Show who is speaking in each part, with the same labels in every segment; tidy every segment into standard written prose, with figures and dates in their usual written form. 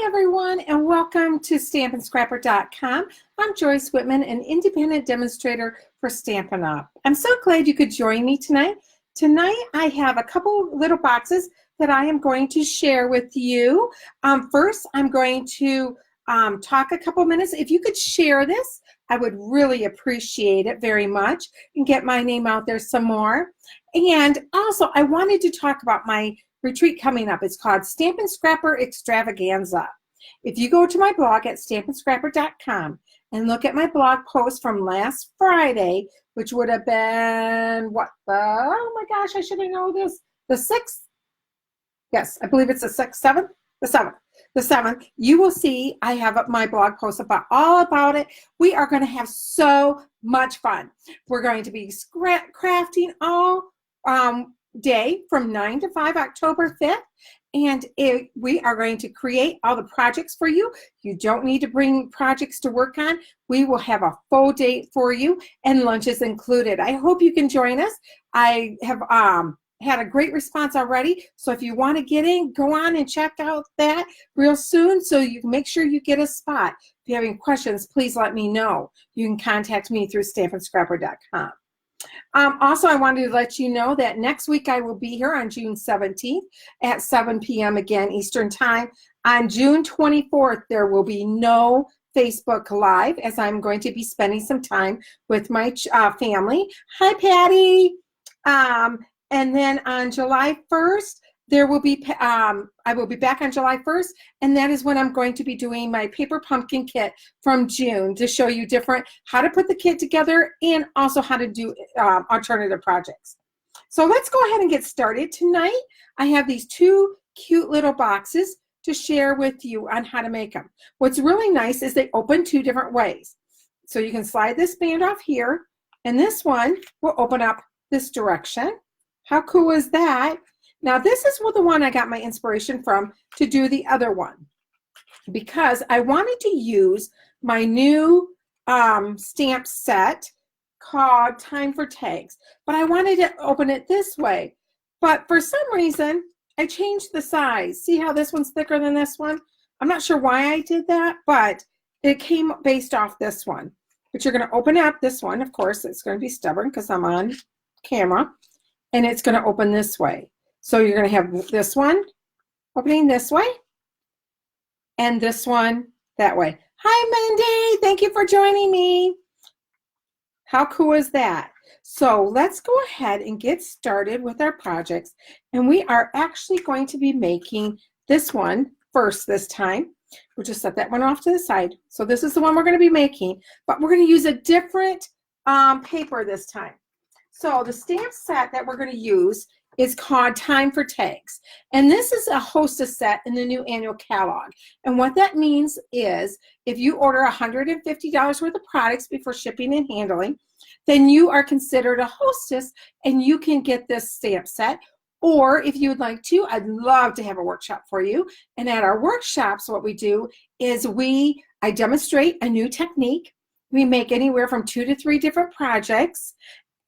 Speaker 1: Hi everyone, and welcome to StampinScrapper.com. I'm Joyce Whitman, an independent demonstrator for Stampin' Up. I'm so glad you could join me tonight. Tonight I have a couple little boxes that I am going to share with you. First, I'm going to talk a couple minutes. If you could share this, I would really appreciate it very much and get my name out there some more. And also, I wanted to talk about my retreat coming up. It's called Stampin' Scrapper Extravaganza. If you go to my blog at StampinScrapper.com and look at my blog post from last Friday, which would have been, oh my gosh, I should have known this, the 6th? Yes, I believe it's the 6th, 7th? The 7th. The 7th, you will see I have up my blog post about all about it. We are going to have so much fun. We're going to be crafting all day from 9 to 5, October 5th, and we are going to create all the projects for you. You don't need to bring projects to work on. We will have a full day for you, and lunch is included. I hope you can join us. I have had a great response already, so if you want to get in, go on and check out that real soon so you can make sure you get a spot. If you have any questions, please let me know. You can contact me through StampinScrapper.com. Also, I wanted to let you know that next week I will be here on June 17th at 7 p.m. again Eastern Time. On June 24th, there will be no Facebook Live as I'm going to be spending some time with my family. Hi, Patty. And then on July 1st, there will be, I will be back on July 1st, and that is when I'm going to be doing my paper pumpkin kit from June to show you how to put the kit together and also how to do alternative projects. So let's go ahead and get started. Tonight, I have these two cute little boxes to share with you on how to make them. What's really nice is they open two different ways. So you can slide this band off here, and this one will open up this direction. How cool is that? Now this is the one I got my inspiration from to do the other one, because I wanted to use my new stamp set called Time for Tags, but I wanted to open it this way. But for some reason, I changed the size. See how this one's thicker than this one? I'm not sure why I did that, but it came based off this one. But you're going to open up this one. Of course, it's going to be stubborn because I'm on camera, and it's going to open this way. So you're going to have this one opening this way and this one that way. Hi, Mindy. Thank you for joining me. How cool is that? So let's go ahead and get started with our projects. And we are actually going to be making this one first this time. We'll just set that one off to the side. So this is the one we're going to be making, but we're going to use a different paper this time. So the stamp set that we're going to use is called Time for Tags. And this is a hostess set in the new annual catalog. And what that means is if you order $150 worth of products before shipping and handling, then you are considered a hostess and you can get this stamp set. Or if you would like to, I'd love to have a workshop for you. And at our workshops, what we do is I demonstrate a new technique. We make anywhere from 2 to 3 different projects.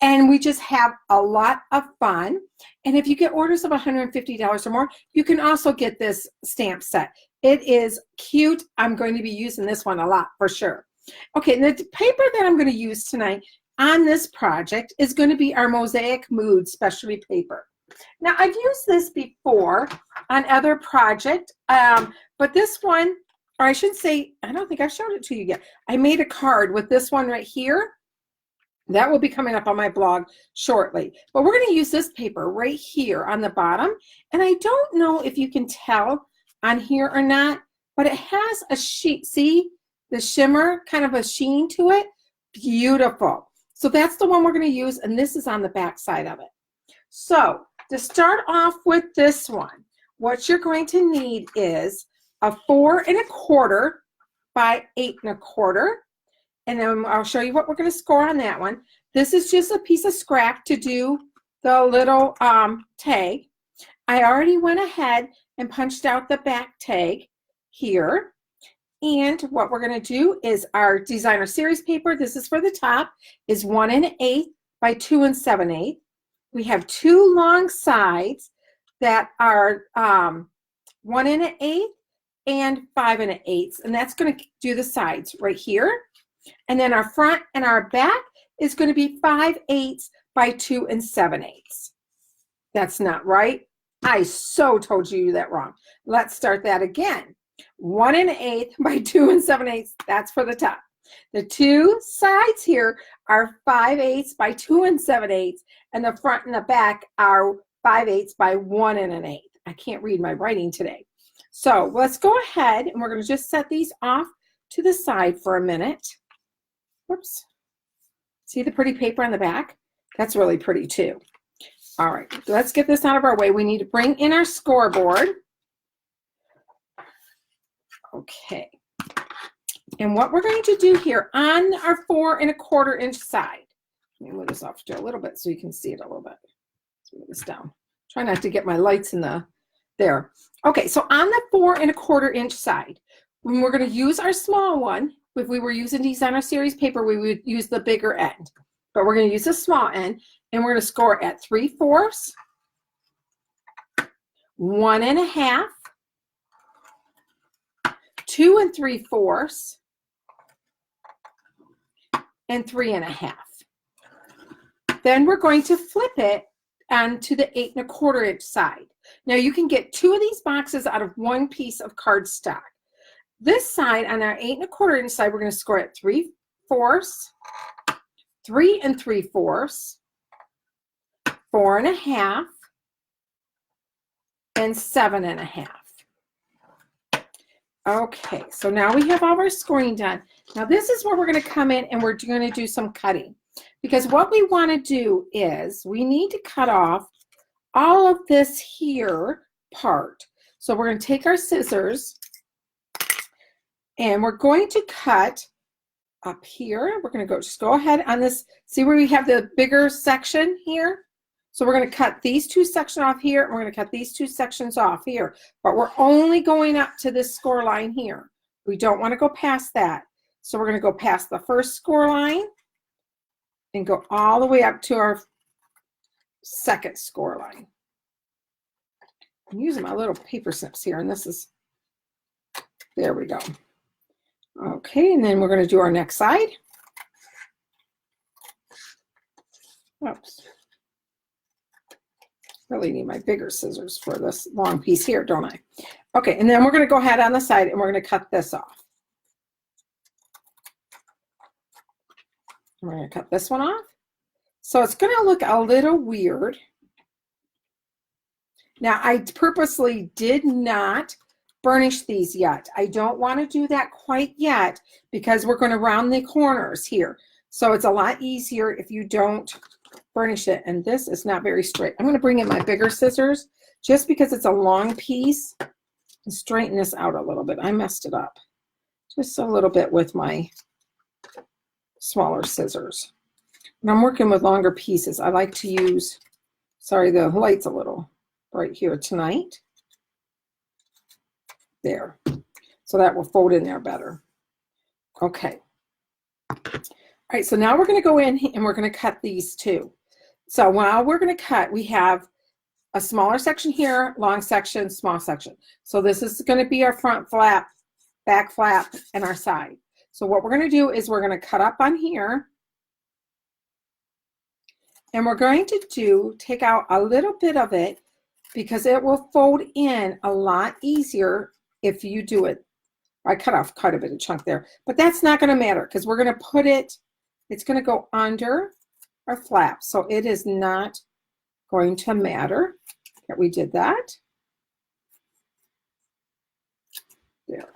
Speaker 1: And we just have a lot of fun. And if you get orders of $150 or more, you can also get this stamp set. It is cute. I'm going to be using this one a lot for sure. Okay, the paper that I'm going to use tonight on this project is going to be our Mosaic Mood specialty paper. Now, I've used this before on other projects, but this one, or I should say, I don't think I've showed it to you yet. I made a card with this one right here. That will be coming up on my blog shortly. But we're going to use this paper right here on the bottom. And I don't know if you can tell on here or not, but it has a sheet. See the shimmer, kind of a sheen to it? Beautiful. So that's the one we're going to use, and this is on the back side of it. So to start off with this one, what you're going to need is a 4 1/4 by 8 1/4. And then I'll show you what we're going to score on that one. This is just a piece of scrap to do the little tag. I already went ahead and punched out the back tag here. And what we're going to do is our designer series paper, this is for the top, is 1 1/8 by 2 7/8. We have 2 long sides that are 1 1/8 and 5 1/8, and that's going to do the sides right here. And then our front and our back is going to be 5/8 by 2 7/8. That's not right. I so told you that wrong. Let's start that again. 1 1/8 by 2 7/8. That's for the top. The two sides here are 5/8 by 2 7/8, and the front and the back are 5/8 by 1 1/8. I can't read my writing today. So let's go ahead and we're going to just set these off to the side for a minute. Whoops. See the pretty paper on the back? That's really pretty too. All right, let's get this out of our way. We need to bring in our scoreboard. Okay. And what we're going to do here on our 4 1/4 inch side, let me move this off to a little bit so you can see it a little bit. Let's move this down. Try not to get my lights in there. Okay, so on the 4 1/4 inch side, when we're going to use our small one, if we were using Designer Series paper, we would use the bigger end. But we're going to use the small end, and we're going to score at 3/4, 1 1/2, 2 3/4, and 3 1/2. Then we're going to flip it onto the 8 1/4 inch side. Now you can get 2 of these boxes out of 1 piece of cardstock. This side, on our 8 1/4 inch side, we're going to score at 3/4, 3 3/4, 4 1/2, and 7 1/2. Okay, so now we have all our scoring done. Now this is where we're going to come in and we're going to do some cutting. Because what we want to do is we need to cut off all of this here part. So we're going to take our scissors and we're going to cut up here. We're going to just go ahead on this. See where we have the bigger section here? So we're going to cut these 2 sections off here, and we're going to cut these 2 sections off here. But we're only going up to this score line here. We don't want to go past that. So we're going to go past the first score line and go all the way up to our second score line. I'm using my little paper snips here, and this is, there we go. Okay, and then we're going to do our next side. Oops. Really need my bigger scissors for this long piece here, don't I? Okay, and then we're going to go ahead on the side and we're going to cut this off. We're going to cut this one off. So it's going to look a little weird. Now, I purposely did not burnish these yet. I don't want to do that quite yet because we're going to round the corners here. So it's a lot easier if you don't burnish it. And this is not very straight. I'm going to bring in my bigger scissors just because it's a long piece and straighten this out a little bit. I messed it up just a little bit with my smaller scissors. When I'm working with longer pieces, I like to use, sorry, the light's a little bright here tonight. There. So that will fold in there better. Okay. All right, so now we're going to go in and we're going to cut these 2. So while we're going to cut, we have a smaller section here, long section, small section. So this is going to be our front flap, back flap, and our side. So what we're going to do is we're going to cut up on here. And we're going to take out a little bit of it because it will fold in a lot easier if you do it. I cut off quite a bit of chunk there, but that's not going to matter because we're going to put it, it's going to go under our flap. So it is not going to matter that we did that. There.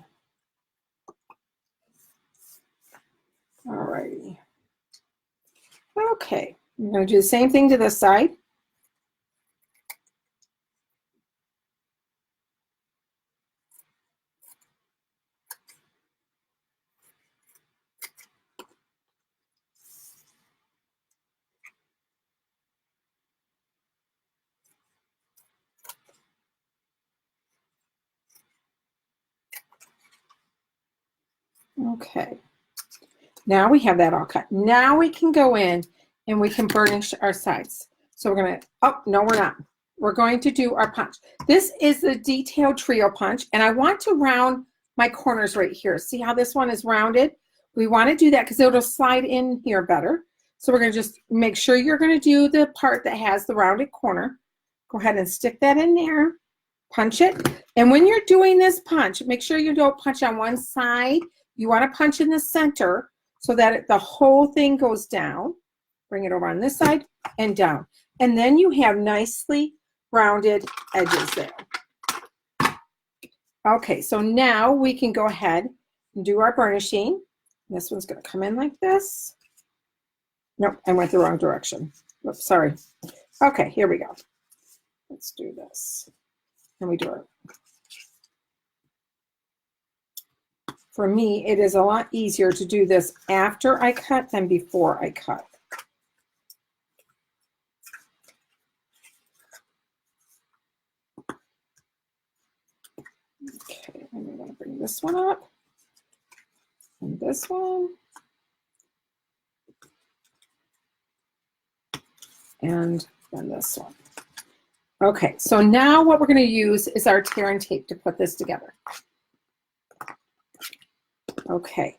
Speaker 1: All righty. Okay, I'm going to do the same thing to this side. Okay, now we have that all cut. Now we can go in and we can burnish our sides. So we're going to, oh, no, we're not. we're going to do our punch. This is the detailed trio punch, and I want to round my corners right here. See how this one is rounded? We want to do that because it'll slide in here better. So we're going to just make sure you're going to do the part that has the rounded corner. Go ahead and stick that in there. Punch it. And when you're doing this punch, make sure you don't punch on one side. You want to punch in the center so that the whole thing goes down. Bring it over on this side and down. And then you have nicely rounded edges there. Okay, so now we can go ahead and do our burnishing. This one's going to come in like this. Nope, I went the wrong direction. Oops, sorry. Okay, here we go. Let's do this. And we do it. For me, it is a lot easier to do this after I cut than before I cut. Okay, and we're going to bring this one up. And this one. And then this one. Okay, so now what we're going to use is our tear and tape to put this together. Okay,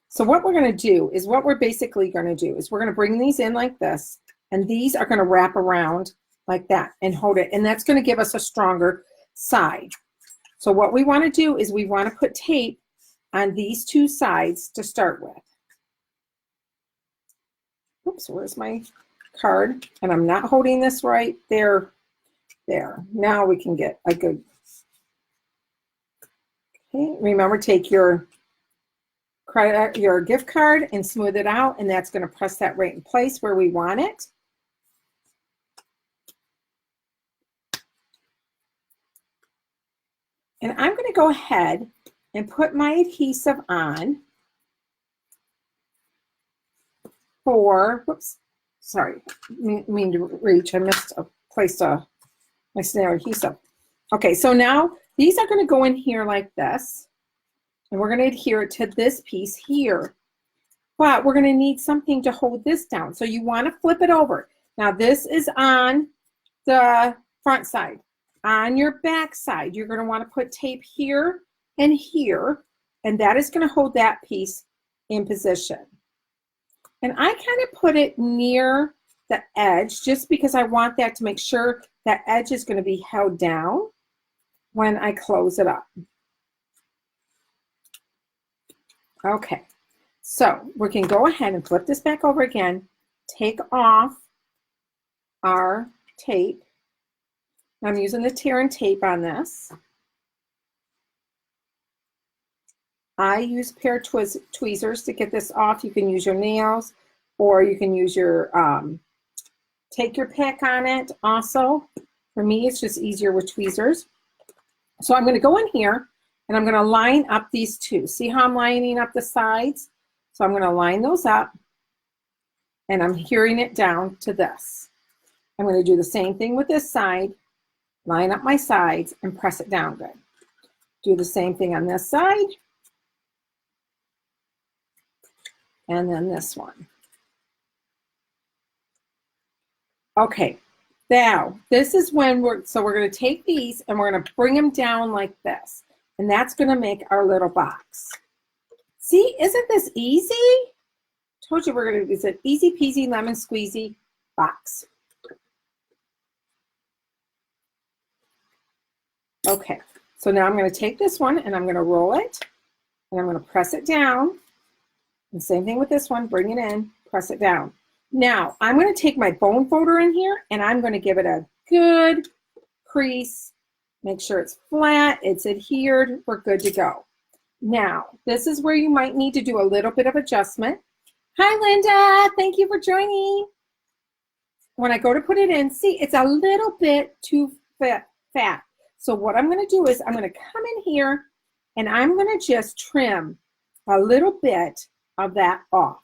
Speaker 1: so what we're going to do is what we're basically going to do is we're going to bring these in like this, and these are going to wrap around like that and hold it, and that's going to give us a stronger side. So what we want to do is we want to put tape on these two sides to start with. Oops, where's my card? And I'm not holding this right there. There. Now we can get a good. Okay, remember, take your credit, your gift card, and smooth it out, and that's going to press that right in place where we want it. And I'm going to go ahead and put my adhesive on for, whoops, sorry, mean to reach. I placed my snare adhesive. Okay, so now these are going to go in here like this, and we're going to adhere it to this piece here. But we're going to need something to hold this down. So you want to flip it over. Now this is on the front side. On your back side, you're going to want to put tape here and here, and that is going to hold that piece in position. And I kind of put it near the edge just because I want that to make sure that edge is going to be held down when I close it up. Okay, so we can go ahead and flip this back over again, take off our tape. I'm using the tear and tape on this. I use a pair of tweezers to get this off. You can use your nails, or you can use your, take your pick on it also. For me, it's just easier with tweezers. So I'm going to go in here, and I'm going to line up these two. See how I'm lining up the sides? So I'm going to line those up, and I'm hewing it down to this. I'm going to do the same thing with this side. Line up my sides and press it down good. Do the same thing on this side. And then this one. Okay, now this is when we're going to take these and we're going to bring them down like this. And that's going to make our little box. See, isn't this easy? Told you we're going to use an easy peasy lemon squeezy box. Okay, so now I'm going to take this one and I'm going to roll it, and I'm going to press it down. And same thing with this one, bring it in, press it down. Now, I'm going to take my bone folder in here, and I'm going to give it a good crease. Make sure it's flat, it's adhered, we're good to go. Now, this is where you might need to do a little bit of adjustment. Hi, Linda, thank you for joining. When I go to put it in, see, it's a little bit too fat. So what I'm going to do is I'm going to come in here, and I'm going to just trim a little bit of that off.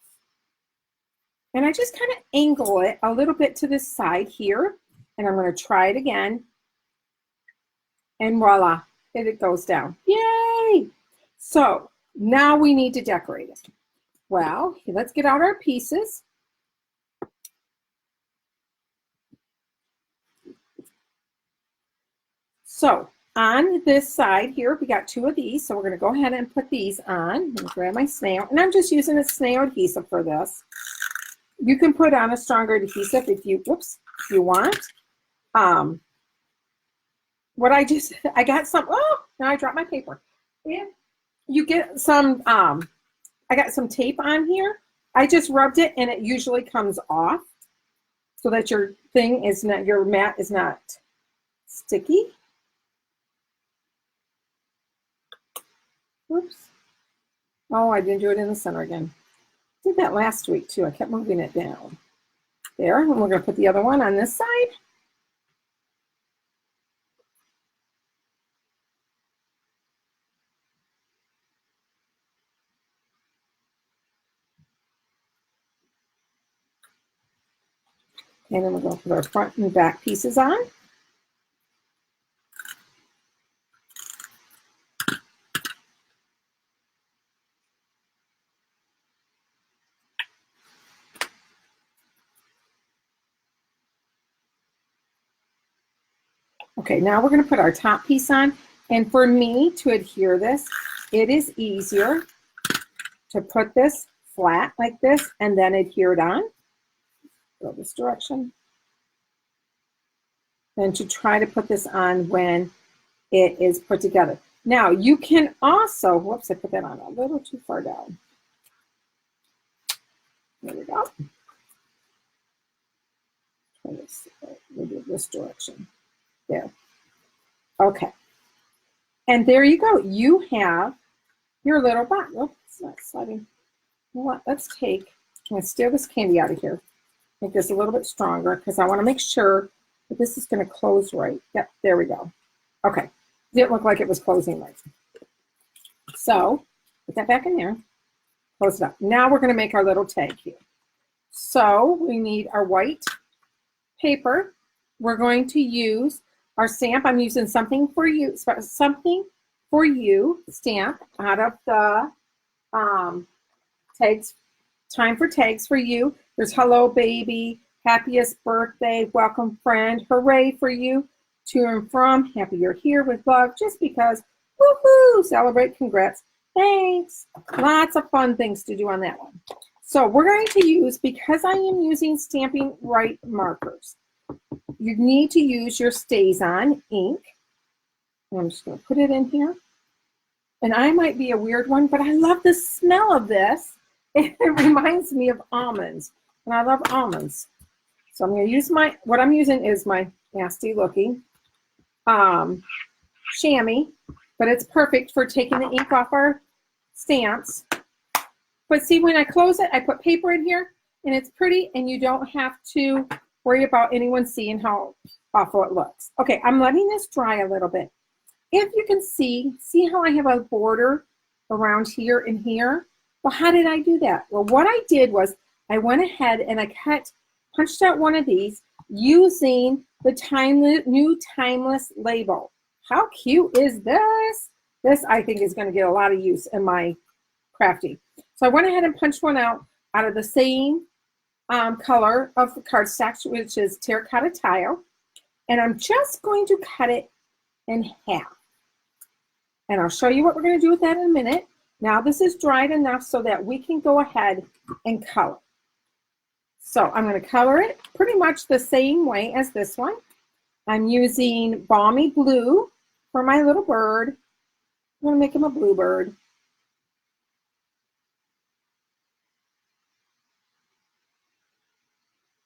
Speaker 1: And I just kind of angle it a little bit to this side here, and I'm going to try it again. And voila, it goes down. Yay! So now we need to decorate it. Well, let's get out our pieces. So on this side here, we got 2 of these. So we're going to go ahead and put these on. I'm going to grab my snail. And I'm just using a snail adhesive for this. You can put on a stronger adhesive if you, whoops, if you want. What I got some, oh, now I dropped my paper. Yeah. You get some, I got some tape on here. I just rubbed it and it usually comes off so that your thing is not, your mat is not sticky. Whoops. Oh, I didn't do it in the center again. Did that last week too. I kept moving it down. There, and we're going to put the other one on this side. And then we're going to put our front and back pieces on. Okay, now we're going to put our top piece on. And for me to adhere this, it is easier to put this flat like this and then adhere it on. Go this direction. Than to try to put this on when it is put together. Now you can also, whoops, I put that on a little too far down. There we go. We'll do this direction. There. Okay. And there you go. You have your little box. Oh, it's not sliding. You know what? Let's take, I'm going to steal this candy out of here. Make this a little bit stronger because I want to make sure that this is going to close right. Yep, there we go. Okay. Didn't look like it was closing right. So put that back in there. Close it up. Now we're going to make our little tag here. So we need our white paper. We're going to use our stamp. I'm using something for you stamp out of the tags, time for tags for you. There's hello baby, happiest birthday, welcome friend, hooray for you, to and from, happy you're here with love, just because, woohoo, celebrate, congrats, thanks. Lots of fun things to do on that one. So we're going to use, because I am using Stampin' Right markers, you need to use your StazOn ink. I'm just going to put it in here. And I might be a weird one, but I love the smell of this. It reminds me of almonds. And I love almonds. So I'm going to use what I'm using is my nasty looking chamois, but it's perfect for taking the ink off our stamps. But see, when I close it, I put paper in here, and it's pretty, and you don't have to worry about anyone seeing how awful it looks. Okay, I'm letting this dry a little bit. If you can see how I have a border around here and here? Well, how did I do that? Well, what I did was I went ahead and I punched out one of these using the new timeless label. How cute is this? This, I think, is going to get a lot of use in my crafting. So I went ahead and punched one out of the same color of the cardstock, which is terracotta tile. And I'm just going to cut it in half. And I'll show you what we're going to do with that in a minute. Now this is dried enough so that we can go ahead and color. So I'm going to color it pretty much the same way as this one. I'm using Balmy Blue for my little bird. I'm going to make him a bluebird.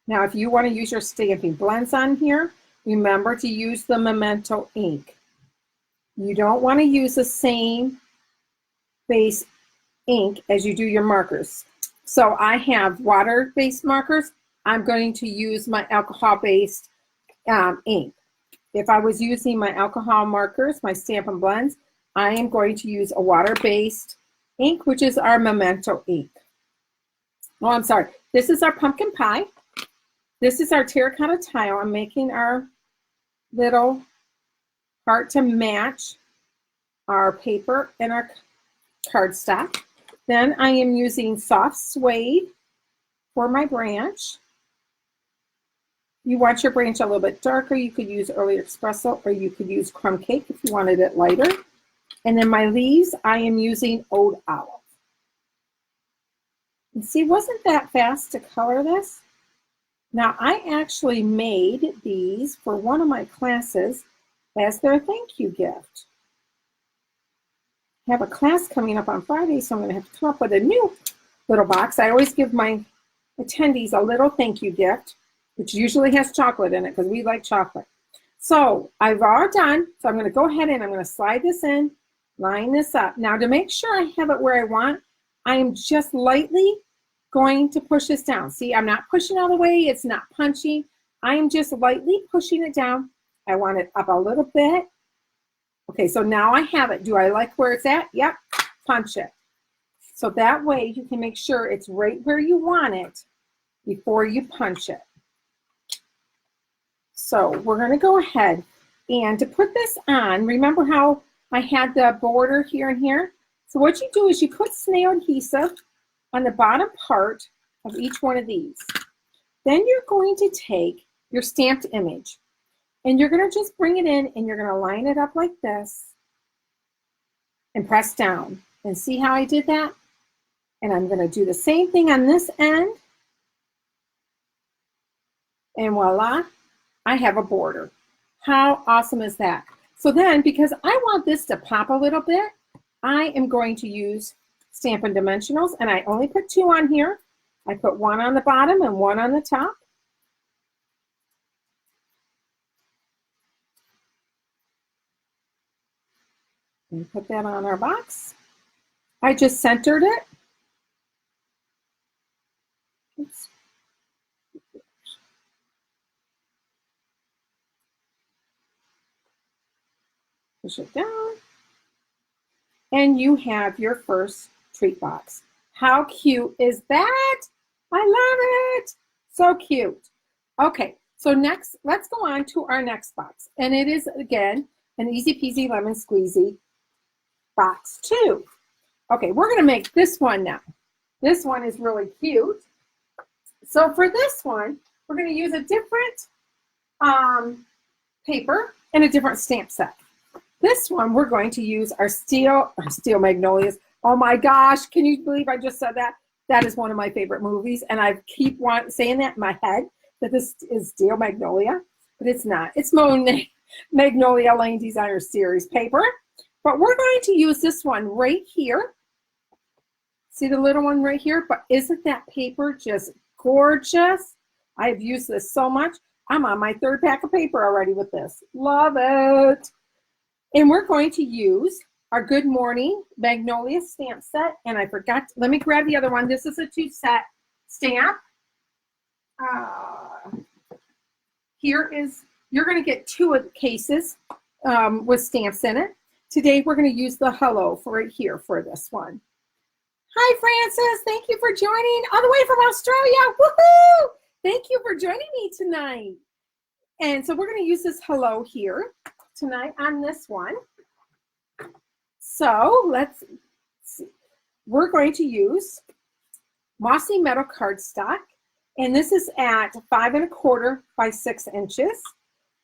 Speaker 1: Now, if you want to use your Stampin' Blends on here, remember to use the Memento ink. You don't want to use the same base ink as you do your markers. So I have water-based markers. I'm going to use my alcohol-based ink. If I was using my alcohol markers, my Stampin' Blends, I am going to use a water-based ink, which is our Memento ink. Oh, I'm sorry. This is our pumpkin pie. This is our terracotta tile. I'm making our little heart to match our paper and our cardstock. Then I am using soft suede for my branch. you want your branch a little bit darker, you could use early espresso, or you could use crumb cake if you wanted it lighter. And then my leaves, I am using old olive. And see, wasn't that fast to color this? Now, I actually made these for one of my classes as their thank you gift. I have a class coming up on Friday, so I'm going to have to come up with a new little box. I always give my attendees a little thank you gift, which usually has chocolate in it because we like chocolate. So I've all done, so I'm going to go ahead and I'm going to slide this in, line this up. Now, to make sure I have it where I want, I am just lightly going to push this down. See, I'm not pushing all the way. It's not punchy. I am just lightly pushing it down. I want it up a little bit. Okay, so now I have it. Do I like where it's at? Yep, punch it. So that way you can make sure it's right where you want it before you punch it. So we're going to go ahead and to put this on, remember how I had the border here and here? So what you do is you put snail adhesive on the bottom part of each one of these. Then you're going to take your stamped image and you're going to just bring it in and you're going to line it up like this and press down. And see how I did that? And I'm going to do the same thing on this end. And voila, I have a border. How awesome is that? So then, because I want this to pop a little bit, I am going to use Stampin' Dimensionals, and I only put 2 on here. I put 1 on the bottom and 1 on the top. And put that on our box. I just centered it. Oops. Push it down. And you have your first treat box. How cute is that? I love it. So cute. Okay, so next, let's go on to our next box. And it is, again, an easy peasy lemon squeezy box 2. Okay, we're going to make this one now. This one is really cute. So for this one, we're going to use a different paper and a different stamp set. This one, we're going to use our Steel Magnolias. Oh my gosh, can you believe I just said that? That is one of my favorite movies, and I keep saying that in my head, that this is Steel Magnolia, but it's not. It's Magnolia Lane Designer Series paper, but we're going to use this one right here. See the little one right here? But isn't that paper just gorgeous? I have used this so much. I'm on my 3rd pack of paper already with this. Love it. And we're going to use our Good Morning Magnolia stamp set. And I forgot, let me grab the other one. This is a 2-set stamp. Here is, you're going to get 2 of the cases with stamps in it. Today we're going to use the hello for right here for this one. Hi Francis, thank you for joining all the way from Australia. Woohoo! Thank you for joining me tonight. And so we're going to use this hello here tonight on this one. So let's see. We're going to use Mossy Metal cardstock, and this is at 5 1/4 by 6 inches.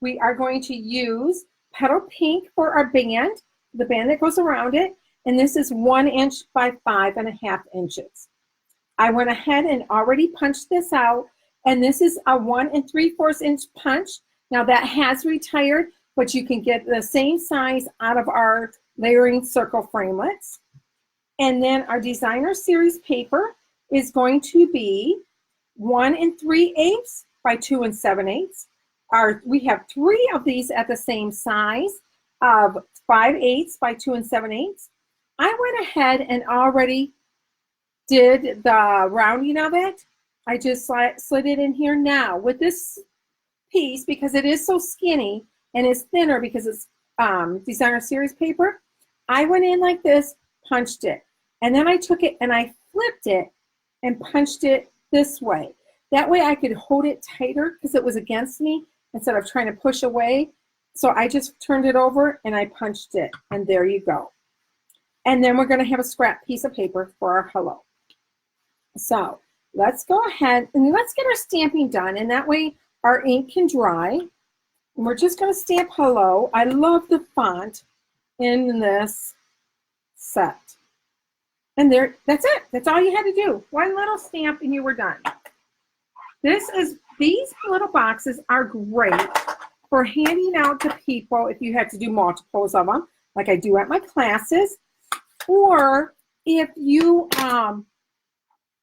Speaker 1: We are going to use Petal Pink for our band, the band that goes around it, and this is 1 inch by 5 1/2 inches. I went ahead and already punched this out, and this is a 1 3/4 inch punch. Now that has retired, but you can get the same size out of our layering circle framelits. And then our designer series paper is going to be 1 3/8 by 2 7/8. We have 3 of these at the same size of 5/8 by 2 7/8. I went ahead and already did the rounding of it. I just slid it in here now with this piece because it is so skinny and it's thinner because it's designer series paper. I went in like this, punched it, and then I took it and I flipped it and punched it this way. That way I could hold it tighter because it was against me instead of trying to push away. So I just turned it over and I punched it, and there you go. And then we're going to have a scrap piece of paper for our hello. So let's go ahead and let's get our stamping done, and that way our ink can dry. And we're just going to stamp hello. I love the font in this set. And there, that's it. That's all you had to do. One little stamp and you were done. These little boxes are great for handing out to people if you had to do multiples of them, like I do at my classes, or if you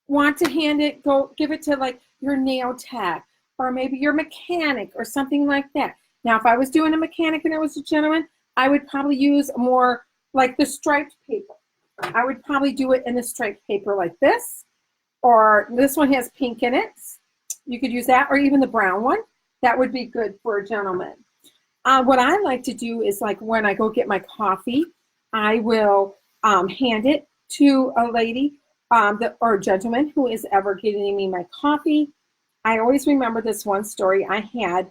Speaker 1: want to hand it, give it to like your nail tech, or maybe your mechanic or something like that. Now, if I was doing a mechanic and it was a gentleman, I would probably use more like the striped paper. I would probably do it in the striped paper like this, or this one has pink in it. You could use that, or even the brown one. That would be good for a gentleman. What I like to do is, like when I go get my coffee, I will hand it to a lady or a gentleman who is ever getting me my coffee. I always remember this one story I had.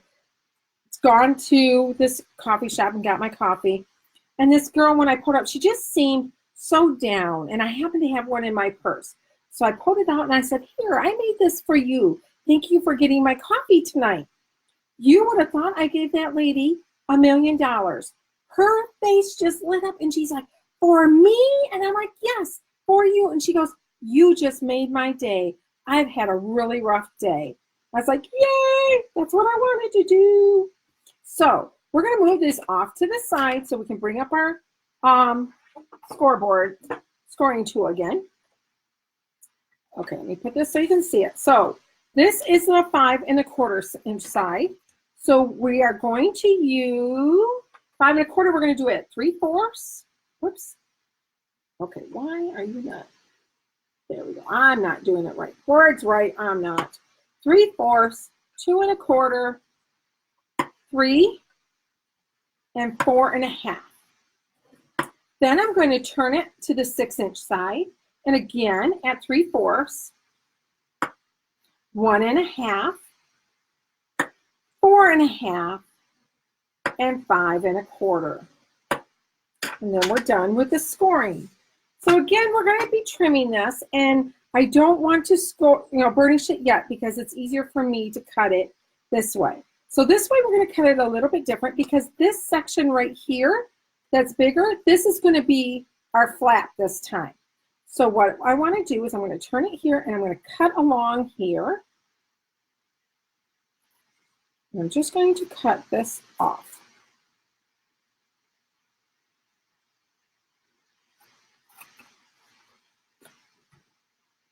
Speaker 1: Gone to this coffee shop and got my coffee, and this girl, when I pulled up, she just seemed so down, and I happened to have one in my purse. So I pulled it out and I said, here, I made this for you. Thank you for getting my coffee tonight. You would have thought I gave that lady $1 million. Her face just lit up and she's like, for me? And I'm like, yes, for you. And she goes, you just made my day. I've had a really rough day. I was like, yay, that's what I wanted to do. So we're going to move this off to the side so we can bring up our scoring tool again. Okay, let me put this so you can see it. So this is the 5 1/4 inch side. So we are going to use 5 1/4. We're going to do it 3/4. Whoops. Okay, why are you not? There we go. I'm not doing it right. Word's right. I'm not. 3/4, 2 1/4, 3, and 4 1/2. Then I'm going to turn it to the 6 inch side. And again, at 3/4, 1 1/2, 4 1/2, and 5 1/4. And then we're done with the scoring. So again, we're going to be trimming this, and I don't want to burnish it yet because it's easier for me to cut it this way. So this way we're going to cut it a little bit different because this section right here that's bigger, this is going to be our flap this time. So what I want to do is I'm going to turn it here and I'm going to cut along here. And I'm just going to cut this off.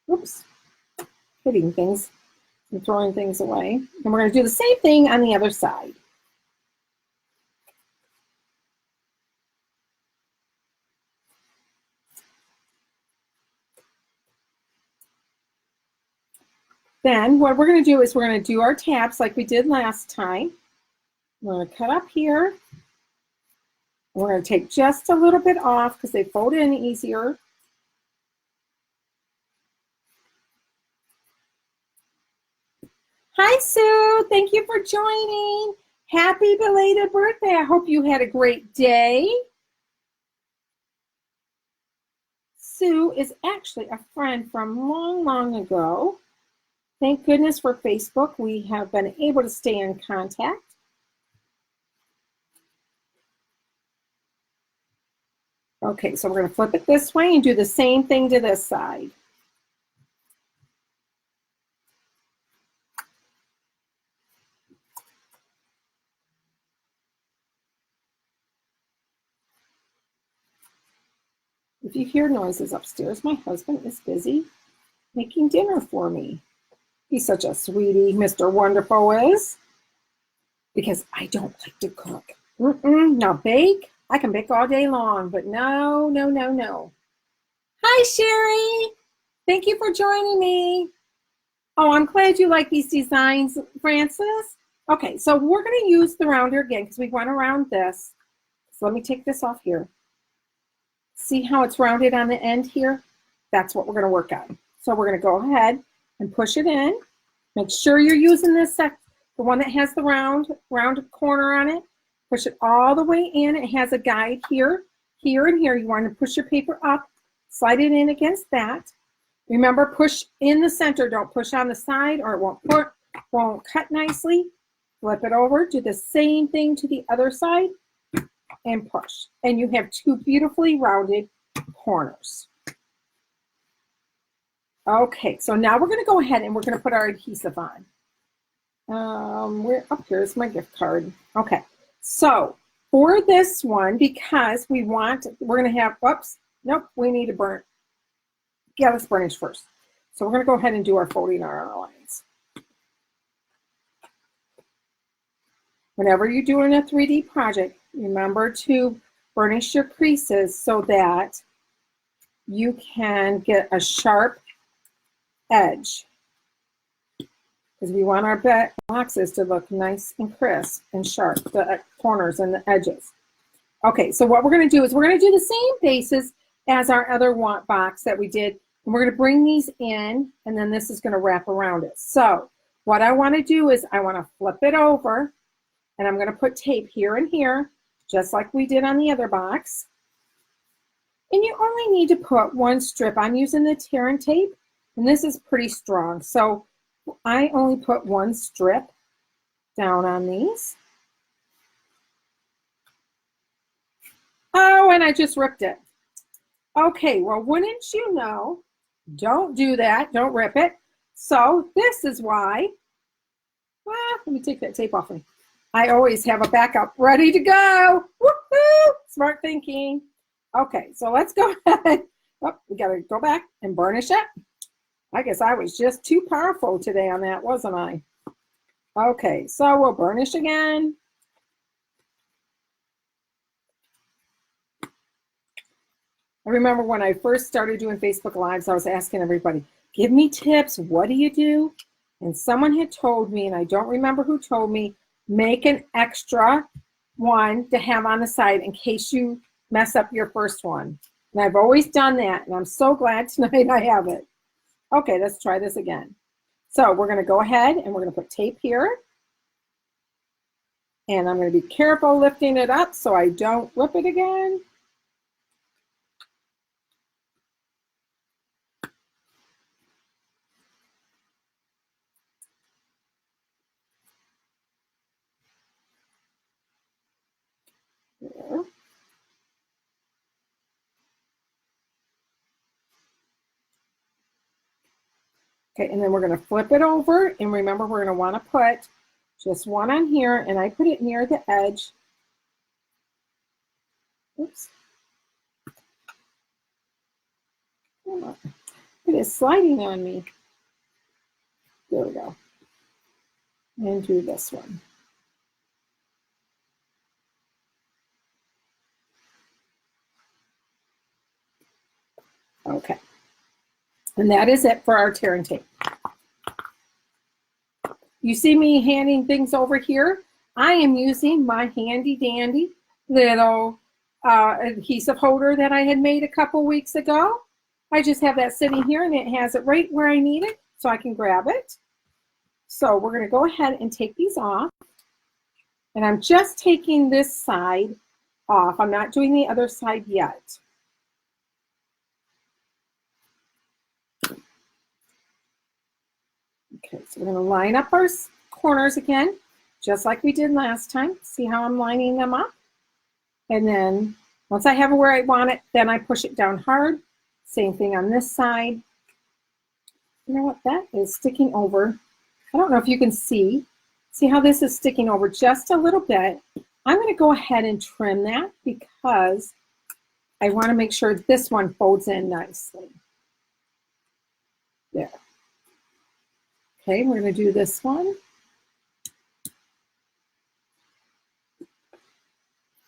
Speaker 1: Oops, hitting things and throwing things away. And we're going to do the same thing on the other side. Then what we're going to do is we're going to do our tabs like we did last time. We're going to cut up here. We're going to take just a little bit off because they fold in easier. Hi, Sue. Thank you for joining. Happy belated birthday. I hope you had a great day. Sue is actually a friend from long, long ago. Thank goodness for Facebook. We have been able to stay in contact. Okay, so we're going to flip it this way and do the same thing to this side. If you hear noises upstairs, my husband is busy making dinner for me. He's such a sweetie, Mr. Wonderful is, because I don't like to cook. Now bake, I can bake all day long, but no, no, no, no. Hi, Sherry. Thank you for joining me. Oh, I'm glad you like these designs, Francis. Okay, so we're going to use the rounder again because we went around this. So let me take this off here. See how it's rounded on the end here? That's what we're going to work on. So we're going to go ahead and push it in. Make sure you're using this the one that has the round corner on it. Push it all the way in. It has a guide here, here, and here. You want to push your paper up, slide it in against that. Remember, push in the center. Don't push on the side or it won't cut nicely. flip it over, do the same thing to the other side, and push. And you have two beautifully rounded corners. Okay, so now we're going to go ahead and we're going to put our adhesive on. Where up here is my gift card. Okay, so for this one, because we're going to have, whoops, nope, we need to burn. Yeah, let's burnish first. So we're going to go ahead and do our folding on our lines. Whenever you're doing a 3D project, remember to burnish your creases so that you can get a sharp edge, because we want our boxes to look nice and crisp and sharp, the corners and the edges. Okay, so what we're going to do is we're going to do the same bases as our other box that we did, and we're going to bring these in, and then this is going to wrap around it. So what I want to do is I want to flip it over, and I'm going to put tape here and here, just like we did on the other box. And you only need to put one strip. I'm using the tear and tape, and this is pretty strong. So I only put one strip down on these. Oh, and I just ripped it. Okay, well, wouldn't you know, don't do that. Don't rip it. So this is why, let me take that tape off me. I always have a backup ready to go. Woohoo! Smart thinking. Okay, so let's go ahead. Oh, we got to go back and burnish it. I guess I was just too powerful today on that, wasn't I? Okay, so we'll burnish again. I remember when I first started doing Facebook Lives, I was asking everybody, give me tips. What do you do? And someone had told me, and I don't remember who told me, make an extra one to have on the side in case you mess up your first one. And I've always done that, and I'm so glad tonight I have it. Okay, let's try this again. So we're going to go ahead and we're going to put tape here. And I'm going to be careful lifting it up so I don't rip it again. There. Okay, and then we're going to flip it over, and remember we're going to want to put just one on here, and I put it near the edge. Oops. It is sliding on me. There we go. And do this one. Okay. And that is it for our tear and tape. You see me handing things over here? I am using my handy dandy little adhesive holder that I had made a couple weeks ago. I just have that sitting here, and it has it right where I need it, so I can grab it. So we're going to go ahead and take these off. And I'm just taking this side off. I'm not doing the other side yet. Okay, so we're going to line up our corners again, just like we did last time. See how I'm lining them up? And then once I have it where I want it, then I push it down hard. Same thing on this side. You know what? That is sticking over. I don't know if you can see. See how this is sticking over just a little bit? I'm going to go ahead and trim that because I want to make sure this one folds in nicely. There. Okay, we're going to do this one.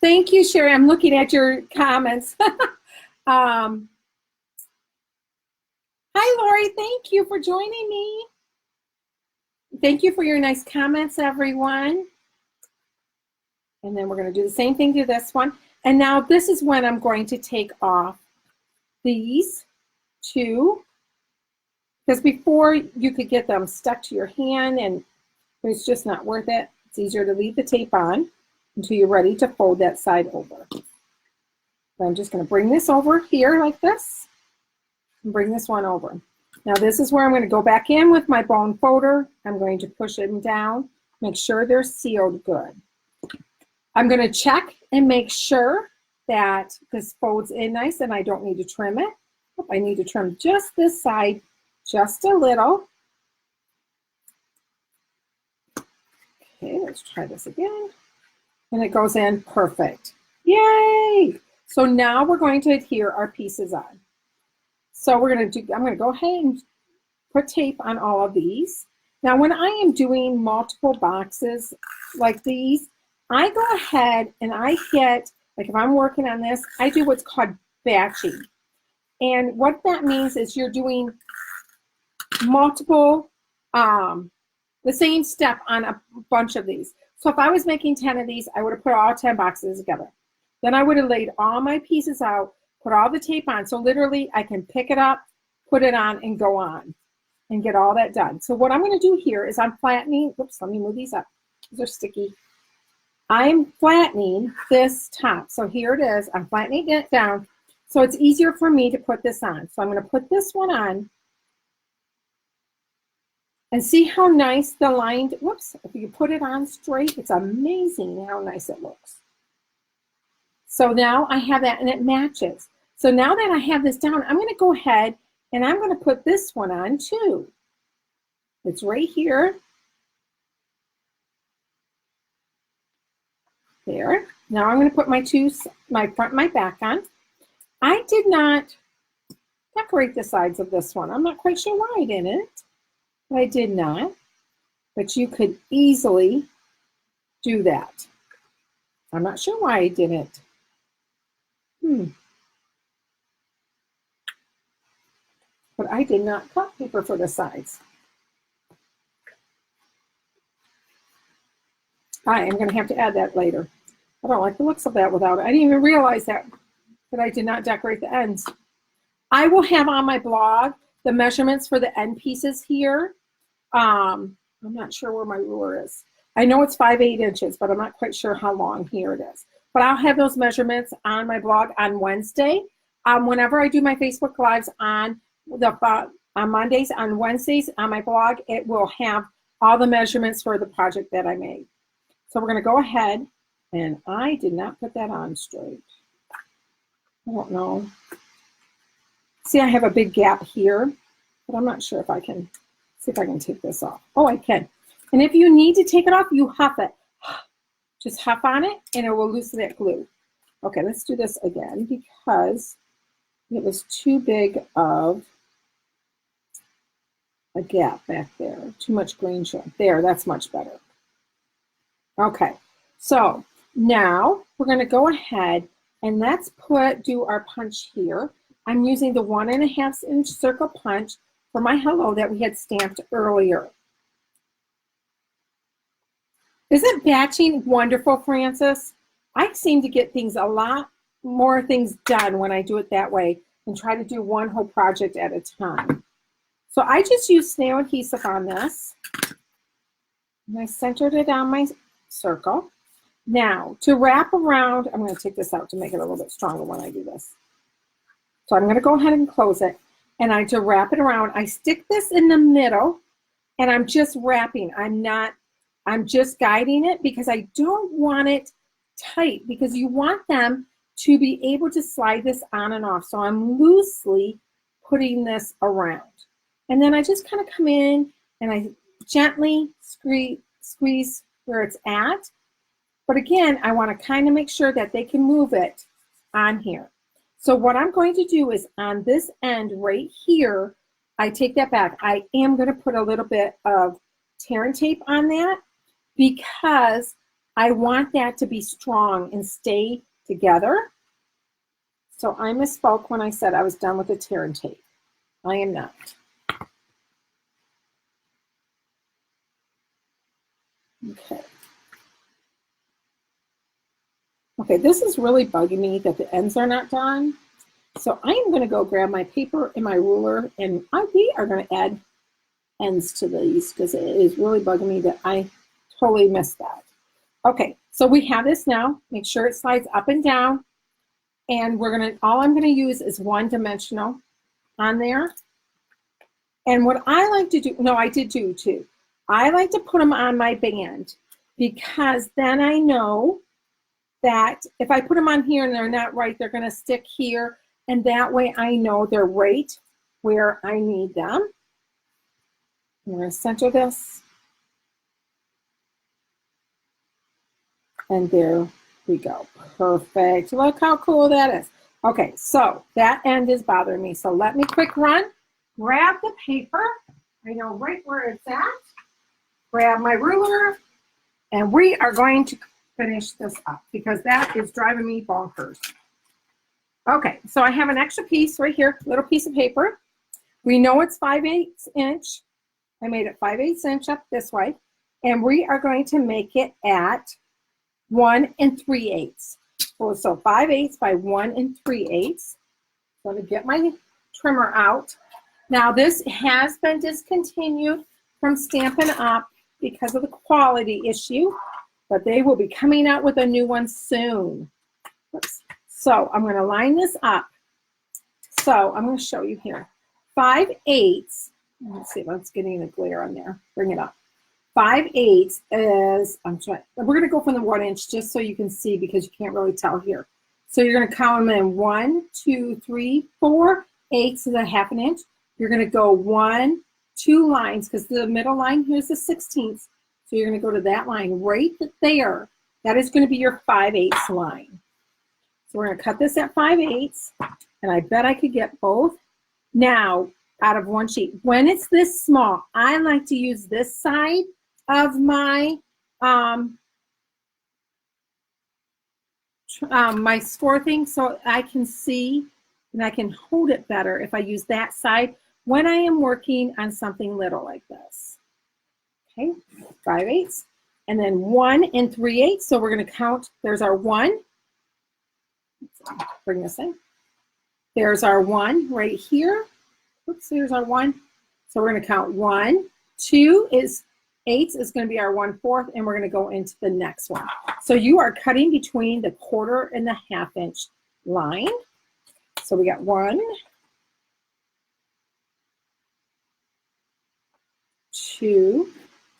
Speaker 1: Thank you, Sherry. I'm looking at your comments. Hi, Lori. Thank you for joining me. Thank you for your nice comments, everyone. And then we're going to do the same thing to this one. And now this is when I'm going to take off these two, because before you could get them stuck to your hand and it's just not worth it. It's easier to leave the tape on until you're ready to fold that side over. So I'm just going to bring this over here like this and bring this one over. Now this is where I'm going to go back in with my bone folder. I'm going to push them down Make sure they're sealed good. I'm going to check and make sure that this folds in nice and I don't need to trim it. I need to trim just this side just a little. Okay, let's try this again. And it goes in perfect. Yay! So now we're going to adhere our pieces on. So I'm going to go ahead and put tape on all of these. Now when I am doing multiple boxes like these, I go ahead and I get, like if I'm working on this, I do what's called batching. And what that means is you're doing multiple, the same step on a bunch of these. So if I was making 10 of these, I would have put all 10 boxes together. Then I would have laid all my pieces out, put all the tape on. So literally I can pick it up, put it on, and go on and get all that done. So what I'm going to do here is I'm flattening, oops, let me move these up. These are sticky. I'm flattening this top. So here it is. I'm flattening it down. So it's easier for me to put this on. So I'm going to put this one on. And see how nice the line, whoops, if you put it on straight, it's amazing how nice it looks. So now I have that and it matches. So now that I have this down, I'm going to go ahead and I'm going to put this one on too. It's right here. There. Now I'm going to put my front and my back on. I did not decorate the sides of this one. I'm not quite sure why I didn't. I did not, but you could easily do that. I'm not sure why I didn't. But I did not cut paper for the sides. I am going to have to add that later. I don't like the looks of that without it. I didn't even realize that I did not decorate the ends. I will have on my blog the measurements for the end pieces here. I'm not sure where my ruler is. I know it's 5/8 inches, but I'm not quite sure how long. Here it is. But I'll have those measurements on my blog on Wednesday. Whenever I do my Facebook Lives on Mondays, on Wednesdays on my blog, it will have all the measurements for the project that I made. So we're going to go ahead, and I did not put that on straight. I don't know. See, I have a big gap here, but I'm not sure if I can. See if I can take this off. Oh, I can. And if you need to take it off, you huff it. Just huff on it and it will loosen that glue. Okay, let's do this again because it was too big of a gap back there. Too much green showing. There, that's much better. Okay, so now we're going to go ahead and let's do our punch here. I'm using the 1.5 inch circle punch for my hello that we had stamped earlier. Isn't batching wonderful, Francis? I seem to get a lot more things done when I do it that way and try to do one whole project at a time. So I just used snail adhesive on this. And I centered it on my circle. Now, to wrap around, I'm going to take this out to make it a little bit stronger when I do this. So I'm going to go ahead and close it. And to wrap it around, I stick this in the middle and I'm just wrapping. I'm just guiding it because I don't want it tight because you want them to be able to slide this on and off. So I'm loosely putting this around. And then I just kind of come in and I gently squeeze where it's at. But again, I want to kind of make sure that they can move it on here. So what I'm going to do is on this end right here, I take that back. I am going to put a little bit of tear and tape on that because I want that to be strong and stay together. So I misspoke when I said I was done with the tear and tape. I am not. Okay. Okay, this is really bugging me that the ends are not done. So I am going to go grab my paper and my ruler, and we are going to add ends to these because it is really bugging me that I totally missed that. Okay, so we have this now. Make sure it slides up and down. And all I'm going to use is one dimensional on there. And what I like to do, no, I did do two. I like to put them on my band because then I know that if I put them on here and they're not right, they're going to stick here. And that way I know they're right where I need them. I'm going to center this. And there we go. Perfect. Look how cool that is. Okay, so that end is bothering me. So let me quick run, grab the paper. I know right where it's at. Grab my ruler, and we are going to finish this up because that is driving me bonkers. Okay, so I have an extra piece right here, little piece of paper. We know it's 5/8 inch. I made it 5/8 inch up this way, and we are going to make it at 1 3/8. So 5/8 by 1 3/8. So I'm going to get my trimmer out. Now this has been discontinued from Stampin' Up because of the quality issue, but they will be coming out with a new one soon. Oops. So I'm going to line this up. So I'm going to show you here. 5/8. Let's see if it's getting a glare on there. Bring it up. 5/8 is, we're going to go from the 1 inch just so you can see because you can't really tell here. So you're going to count them in 1, 2, 3, 4, 8, so that's 1/2 inch. You're going to go 1, 2 lines because the middle line here is the 16th. So you're going to go to that line right there. That is going to be your 5/8 line. So we're going to cut this at 5/8, and I bet I could get both now out of one sheet. When it's this small, I like to use this side of my my score thing so I can see and I can hold it better if I use that side when I am working on something little like this. Okay, 5/8, and then 1 3/8. So we're going to count. There's our 1. Bring this in. There's our 1 right here. Oops, there's our 1. So we're going to count 1, 2 is 8 is going to be our 1/4, and we're going to go into the next one. So you are cutting between the 1/4 and the 1/2 inch line. So we got 1, 2.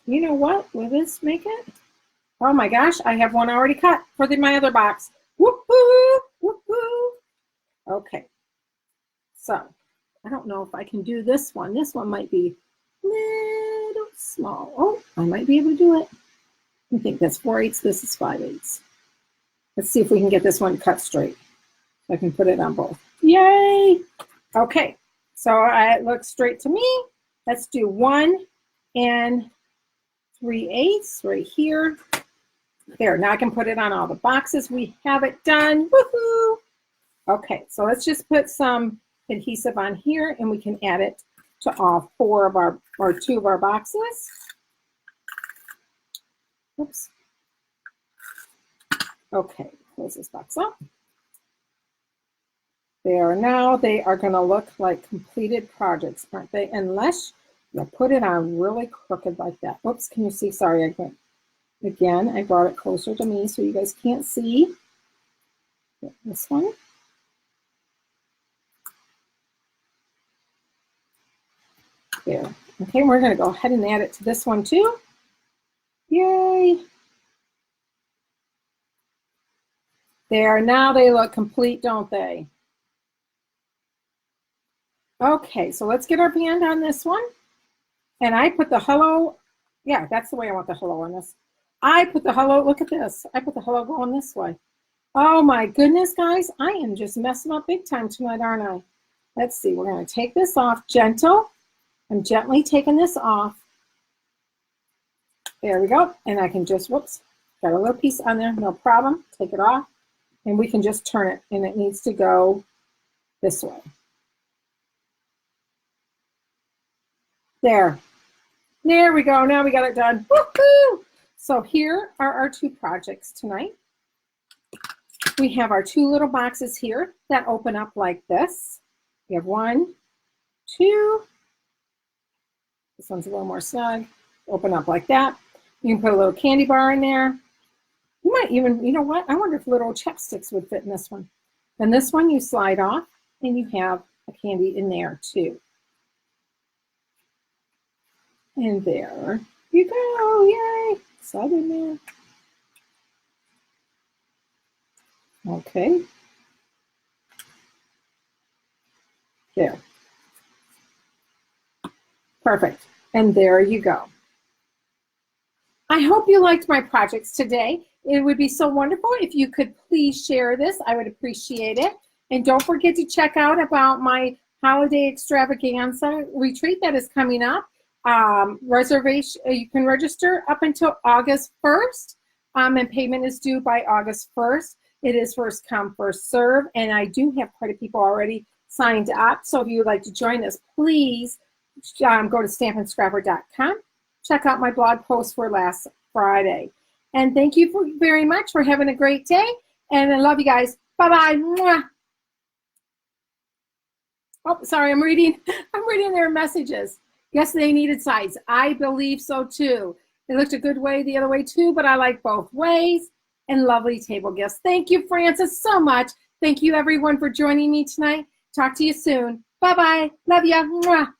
Speaker 1: You know what? Will this make it? Oh my gosh, I have one already cut for my other box. Woohoo! Woohoo! Okay. So I don't know if I can do this one. This one might be a little small. Oh, I might be able to do it. I think that's 4/8. This is 5/8. Let's see if we can get this one cut straight. So I can put it on both. Yay! Okay, so it looks straight to me. Let's do 1 3/8 right here. There, now I can put it on all the boxes. We have it done. Woohoo! Okay, so let's just put some adhesive on here and we can add it to all 4 of our, or 2 of our boxes. Oops. Okay, close this box up. There, now they are going to look like completed projects, aren't they? Unless you put it on really crooked like that. Oops, can you see? Sorry, I can't. Again, I brought it closer to me so you guys can't see. Get this one. There. Okay, we're going to go ahead and add it to this one too. Yay. There, now they look complete, don't they? Okay, so let's get our band on this one. And I put the hello, yeah, that's the way I want the hello on this. I put the hello, look at this. I put the hello going this way. Oh my goodness, guys, I am just messing up big time tonight, aren't I? Let's see, we're going to take this off gentle. I'm gently taking this off. There we go. And I can just, whoops, got a little piece on there, no problem. Take it off. And we can just turn it, and it needs to go this way. There. There we go. Now we got it done. Woohoo! So here are our 2 projects tonight. We have our 2 little boxes here that open up like this. We have 1, 2. This one's a little more snug. Open up like that. You can put a little candy bar in there. You might even, you know what? I wonder if little chapsticks would fit in this one. And this one you slide off and you have a candy in there too. And there. You go, yay. Slide in there. Okay. There. Perfect. And there you go. I hope you liked my projects today. It would be so wonderful if you could please share this. I would appreciate it. And don't forget to check out about my holiday extravaganza retreat that is coming up. Reservation, you can register up until August 1st, and payment is due by August 1st. It is first come, first serve, and I do have quite a people already signed up. So if you would like to join us, please go to stampinscrapper.com. Check out my blog post for last Friday. And thank you very much for having a great day. And I love you guys. Bye-bye. Mwah. Oh, sorry, I'm reading their messages. Yes, they needed sides. I believe so too. It looked a good way the other way too, but I like both ways. And lovely table gifts. Thank you, Francis, so much. Thank you, everyone, for joining me tonight. Talk to you soon. Bye-bye. Love ya. Mwah.